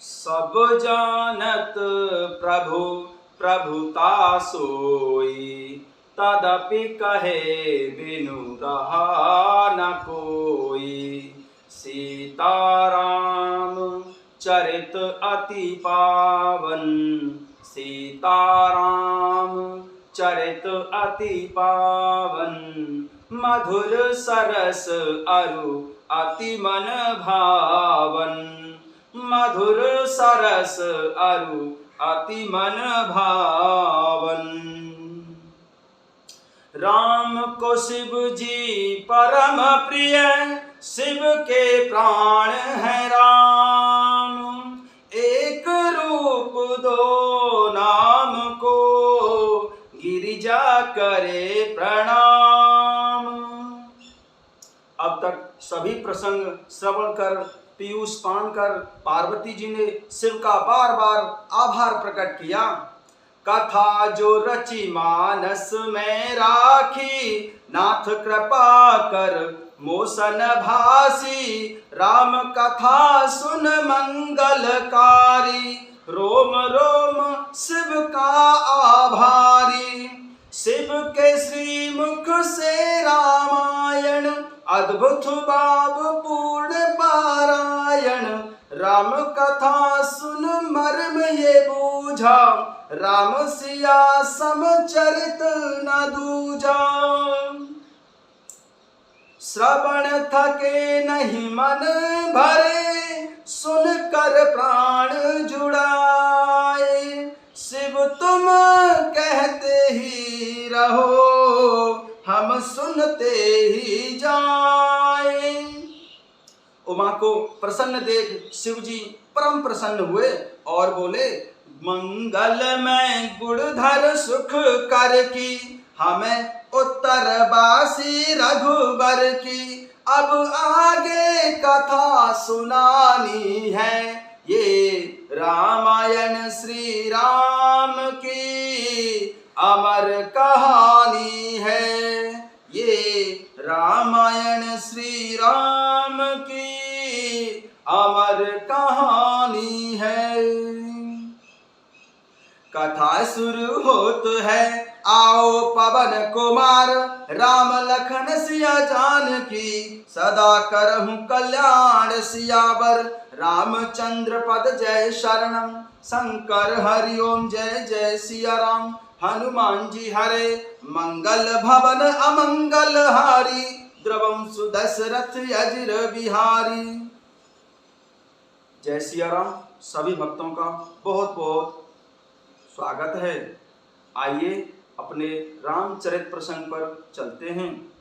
सब जानत प्रभु प्रभुता सोई, तदपि कहे बिनु रहा न कोई। सीताराम चरित अति पावन, सीताराम चरित अति पावन। मधुर सरस अरु अति मन भावन, मधुर सरस अरु अति मन भावन। राम को शिव जी परम प्रिय, शिव के प्राण है राम। एक रूप दो नाम को, गिरिजा करे प्रणाम। अब तक सभी प्रसंग श्रवण कर, पीयूष पान कर पार्वती जी ने शिव का बार बार आभार प्रकट किया। कथा जो रची मानस में राखी, नाथ कृपा कर मोसन भासी। राम कथा सुन मंगलकारी, रोम रोम शिव का आभारी। शिव के श्रीमुख से रामायण, अद्भुत भाव पूर्ण पारायण। राम कथा सुन मर्म ये बूझा, राम सिया समचरित न दूजा। श्रवण थके नहीं मन भरे, सुन कर प्राण जुड़ाए। शिव तुम कहते ही रहो, हम सुनते ही जाए। उमा को प्रसन्न देख शिव जी परम प्रसन्न हुए और बोले, मंगल में गुणधर सुख कर की, हमें उत्तरवासी रघुबर की। अब आगे कथा सुनानी है, ये रामायण श्री राम की अमर कहानी है। ये रामायण श्री राम की अमर कहानी है। कथा शुरू होत है, आओ पवन कुमार। राम लखन सिया जानकी, सदा करहूं कल्याण सियावर। रामचंद्र पद जय शरणम, शंकर हरि ओम जय जय सिया राम। हनुमान जी हरे मंगल भवन अमंगल हारी, द्रवम सुदशरथ अजर बिहारी। जय सिया राम। सभी भक्तों का बहुत बहुत स्वागत है। आइए अपने रामचरित प्रसंग पर चलते हैं।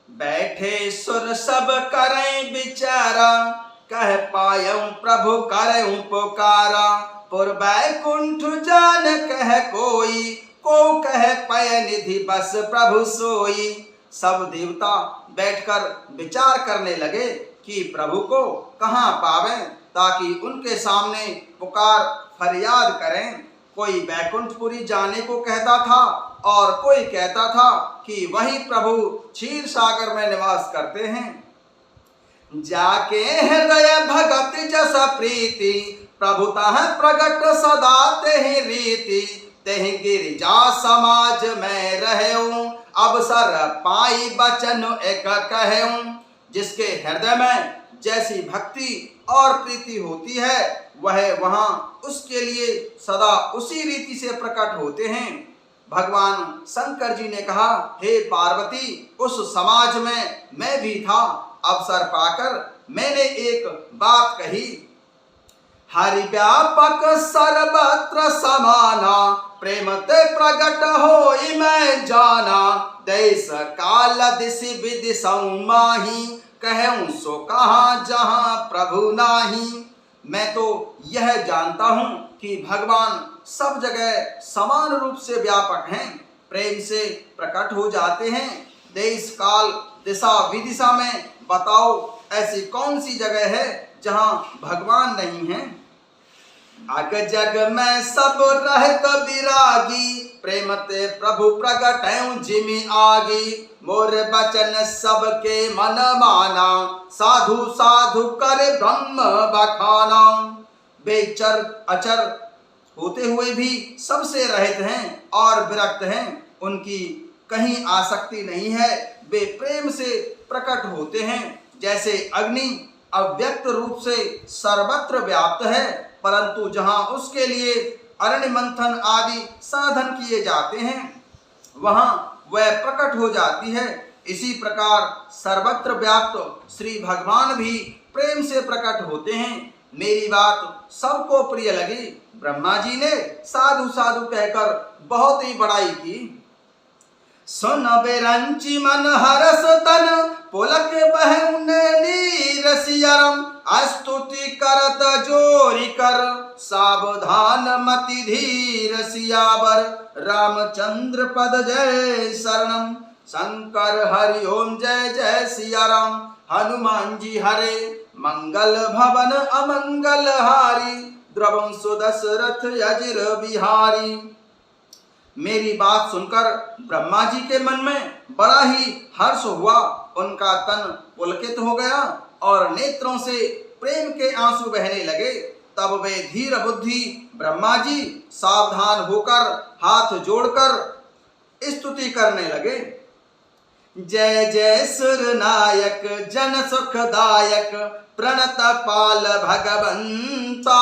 बैठे सुर सब करें विचारा, कह पायऊं प्रभु करें पुकारा। पुर बैकुंठ जान कह कोई, को कह पय निधि बस प्रभु सोई। सब देवता बैठकर विचार करने लगे कि प्रभु को कहाँ पावें, ताकि उनके सामने पुकार फरियाद करें। कोई बैकुंठपुरी जाने को कहता था और कोई कहता था कि वही प्रभु क्षीर सागर में निवास करते हैं। जाके हृदय भगत जस प्रीति, प्रभुतः प्रगट सदा तेहि रीति। तेहि गिरिजा समाज में रहूं, अवसर पाई बचन एक कहूं। जिसके हृदय में जैसी भक्ति और प्रीति होती है, वह वहां उसके लिए सदा उसी रीति से प्रकट होते हैं। भगवान शंकर जी ने कहा, हे पार्वती, उस समाज में मैं भी था। अवसर पाकर मैंने एक बात कही। हरि व्यापक सर्वत्र समाना, प्रेम ते प्रगट होई मैं जाना। देश काल दिशि विधि समाही, कहूं सो कहा जहां प्रभु नाही। मैं तो यह जानता हूं कि भगवान सब जगह समान रूप से व्यापक हैं, प्रेम से प्रकट हो जाते हैं। देश काल दिशा विदिशा में बताओ ऐसी कौन सी जगह है जहां भगवान नहीं है। अग जग में सब रहत विरागी, प्रेम ते प्रभु प्रगटैं जिमि आगी, मोर बचन सबके मन माना, साधु साधु करे ब्रह्म बखाना। वे चर अचर होते हुए भी सबसे रहित हैं और विरक्त हैं, उनकी कहीं आसक्ति नहीं है। वे प्रेम से प्रकट होते हैं, जैसे अग्नि अव्यक्त रूप से सर्वत्र व्याप्त है, परंतु जहाँ उसके लिए अरण्य मंथन आदि साधन किए जाते हैं वहाँ वह प्रकट हो जाती है। इसी प्रकार सर्वत्र व्याप्त श्री भगवान भी प्रेम से प्रकट होते हैं। मेरी बात सबको प्रिय लगी। ब्रह्मा जी ने साधु साधु कहकर बहुत ही बड़ाई की। सुन बेरंची मन हरस तन, पुलक बहु नीरसियरम, स्तुति करत जोरी कर, सावधान मति धीर सियावर, रामचंद्र पद जय शरणम, शंकर हरि ओम जय जय सिया राम, हनुमान जी हरे मंगल भवन अमंगल हारी, द्रवंशु दशरथ अजिर बिहारी। मेरी बात सुनकर ब्रह्मा जी के मन में बड़ा ही हर्ष हुआ। उनका तन पुलकित हो गया और नेत्रों से प्रेम के आंसू बहने लगे। तब वे धीर बुद्धि ब्रह्मा जी सावधान होकर हाथ जोड़कर स्तुति करने लगे। जय जय सुर नायक जन सुखदायक, प्रणत पाल भगवंता,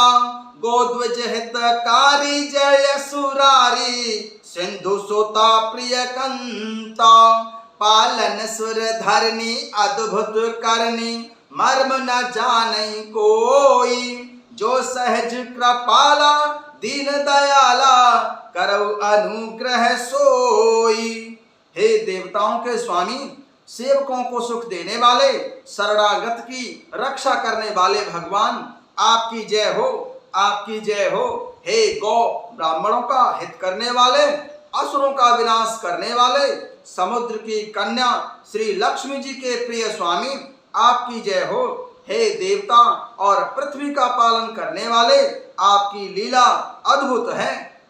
गोध्वज हितकारी जय सुरारी, सिंधु सुता प्रिय कंता, पालन सुर धरनी अद्भुत करनी, मर्म न जाने कोई, जो सहज कृपाला दीन दयाला, करौ अनुग्रह सोई। हे देवताओं के स्वामी, सेवकों को सुख देने वाले, शरणागत की रक्षा करने वाले भगवान, आपकी जय हो, आपकी जय हो। हे गौ ब्राह्मणों का हित करने वाले, असुरों का विनाश करने वाले, समुद्र की कन्या श्री लक्ष्मी जी के प्रिय स्वामी, आपकी जय हो। हे देवता और पृथ्वी का पालन करने वाले, आपकी लीला अद्भुत है,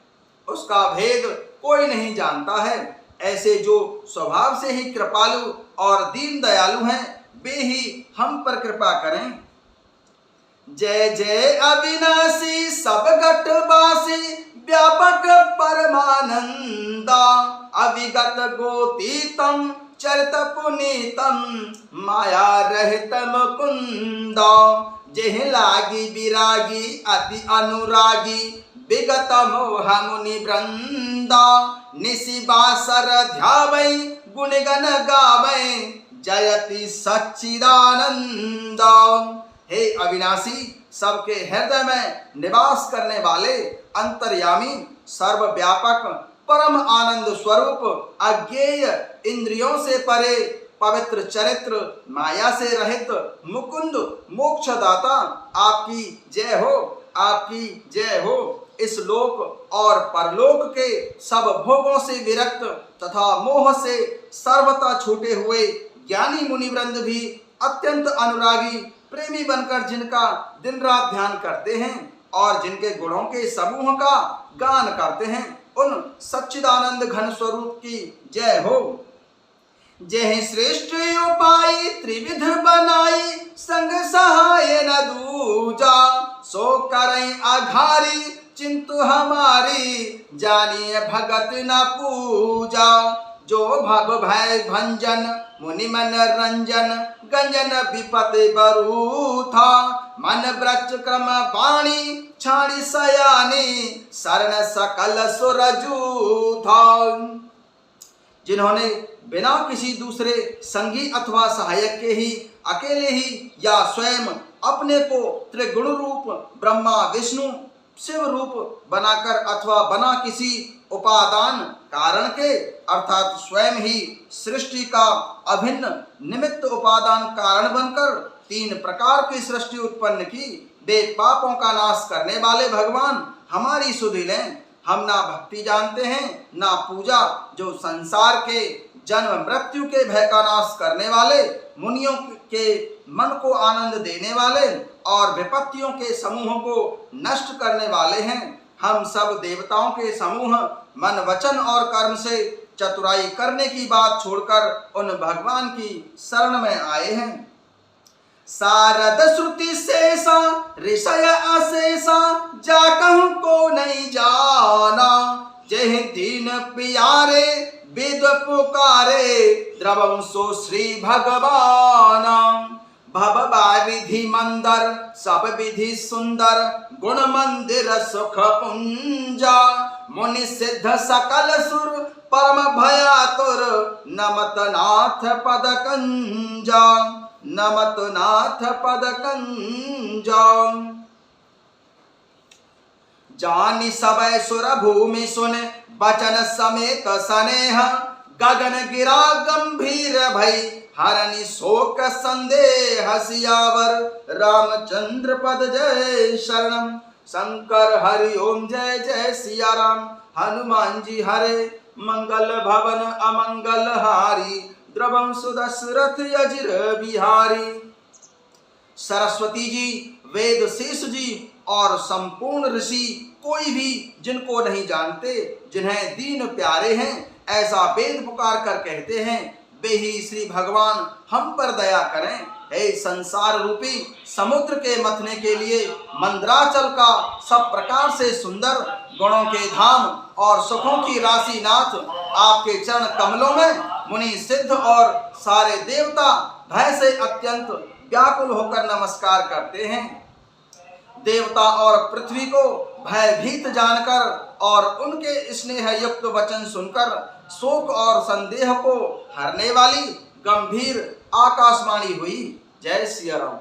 उसका भेद कोई नहीं जानता है। ऐसे जो स्वभाव से ही कृपालु और दीन दयालु हैं, वे ही हम पर कृपा करें। जय जय अविनाशी सब घटवासी, व्यापक परमानंदा, अविगत गोतीतम चरित पुनीतम, माया रहित मुकुंदा, जेह लागी विरागी अति अनुरागी, विगत मोह मुनि वृंदा, निशि बासर ध्यावै गुणगन गावै, जयति सच्चिदानंदा। हे अविनाशी, सबके हृदय में निवास करने वाले, अंतर्यामी, सर्वव्यापक, परम आनंद स्वरूप, अज्ञेय, इंद्रियों से परे, पवित्र चरित्र, माया से रहित, मुकुंद, मोक्षदाता, आपकी जय हो, आपकी जय हो। इस लोक और परलोक के सब भोगों से विरक्त तथा मोह से सर्वथा छूटे हुए ज्ञानी मुनिवृंद भी अत्यंत अनुरागी प्रेमी बनकर जिनका दिन रात ध्यान करते हैं और जिनके गुणों के समूह का गान करते हैं, उन सच्चिदानंद घन स्वरूप की जय हो। जय श्रेष्ठ उपाय त्रिविध बनाई, संग सहाय न दूजा, सो करें आघारी चिंतु हमारी, जानिए भगत न पूजा। जो भव भय भंजन मुनि मन रंजन, गंजन विपति बरूथा, मन व्रज क्रम वाणी छाणी सयानी, शरण सकल सुरजूथा। जिन्होंने बिना किसी दूसरे संगी अथवा सहायक के ही अकेले ही या स्वयं अपने को त्रिगुण रूप ब्रह्मा विष्णु शिव रूप बनाकर अथवा बना किसी उपादान कारण के अर्थात स्वयं ही सृष्टि का अभिन्न निमित्त उपादान कारण बनकर तीन प्रकार की सृष्टि उत्पन्न की, वे पापों का नाश करने वाले भगवान हमारी सुधि लें। हम ना भक्ति जानते हैं ना पूजा, जो संसार के जन्म मृत्यु के भय का नाश करने वाले, मुनियों के मन को आनंद देने वाले और विपत्तियों के समूहों को नष्ट करने वाले हैं। हम सब देवताओं के समूह मन वचन और कर्म से चतुराई करने की बात छोड़कर उन भगवान की शरण में आए हैं। सारद श्रुति शेषा ऋषय अशेषा जा कहूँ को नहीं जाना, जय दीन प्यारे वेद पुकारे द्रवं सो श्री भगवान। भव विधि मंदर सब विधि सुंदर गुण मंदिर सुख पुंजा, मुनि सिद्ध सकल सुर परम भयातुर नमत नाथ पद कंजा, नमत नाथ पद कंजा। जानि सबय सुर भूमि सुन बचन समेत स्नेह, गगन गिरा गंभीर भई हरनि शोक संदेह सियावर। रामचंद्र पद जय शरणम, शंकर हरि ओम जय जय सिया राम। हनुमान जी हरे मंगल भवन अमंगल हारी, द्रवं सुदशरथ अजिर बिहारी। सरस्वती जी, वेद शेष जी और संपूर्ण ऋषि कोई भी जिनको नहीं जानते, जिन्हें दीन प्यारे हैं, ऐसा वेद पुकार कर कहते हैं, वे ही श्री भगवान हम पर दया करें। हे संसार रूपी समुद्र के मथने के लिए मंदराचल का सब प्रकार से सुंदर गुणों के धाम और सुखों की राशि नाथ, आपके चरण कमलों में मुनि सिद्ध और सारे देवता भय से अत्यंत व्याकुल होकर नमस्कार करते हैं। देवता और पृथ्वी को भयभीत जानकर और उनके स्नेह युक्त वचन सुनकर शोक और संदेह को हरने वाली गंभीर आकाशवाणी हुई। जय सिया राम।